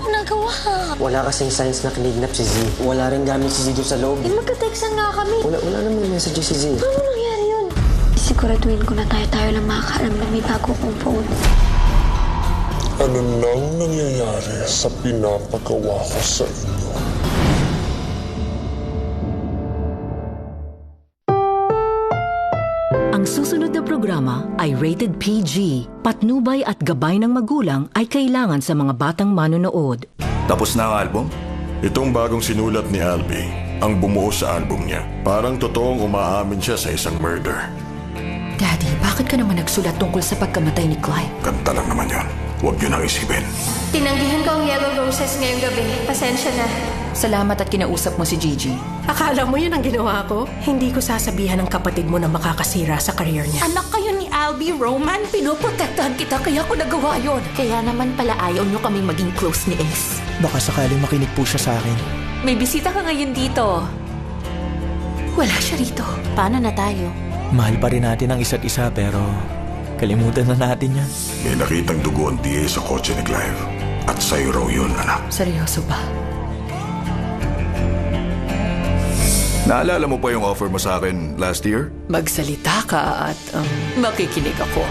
akong nagawa. Wala kasing signs na kinidnap si Z. Wala rin gamit si Z doon sa loob. Magka-textan nga kami. Wala naman message si Z. Paano nangyari yun? Siguraduhin ko na tayo lang makakaalam na may bago kong phone. Ano nang nangyayari sa pinapagawa ko sa inyo? Ang susunod na programa ay rated PG. Patnubay at gabay ng magulang ay kailangan sa mga batang manonood. Tapos na ang album? Itong bagong sinulat ni Albie, ang bumuo sa album niya. Parang totoong umaamin siya sa isang murder. Daddy, bakit ka naman nagsulat tungkol sa pagkamatay ni Clive? Kanta lang naman yon. Huwag yun ang isipin. Tinanggihan ko ang yellow roses ngayong gabi. Pasensya na. Salamat at kinausap mo si Gigi. Akala mo yun ang ginawa ko? Hindi ko sasabihan ng kapatid mo na makakasira sa career niya. Anak kayo ni Albie, Roman. Pinoprotektahan kita kaya ko nagawa yon. Kaya naman pala ayaw nyo kaming maging close ni Ace. Baka sakaling makinig po siya sa akin. May bisita ka ngayon dito. Wala siya rito. Paano na tayo? Mahal pa rin natin ang isa't isa pero kalimutan na natin yan. May nakitang dugo ang DA sa kotse ni Clive. At sa'yo raw yun, anak. Seryoso ba? Naalala mo pa yung offer mo sa akin last year? Magsalita ka at makikinig ako.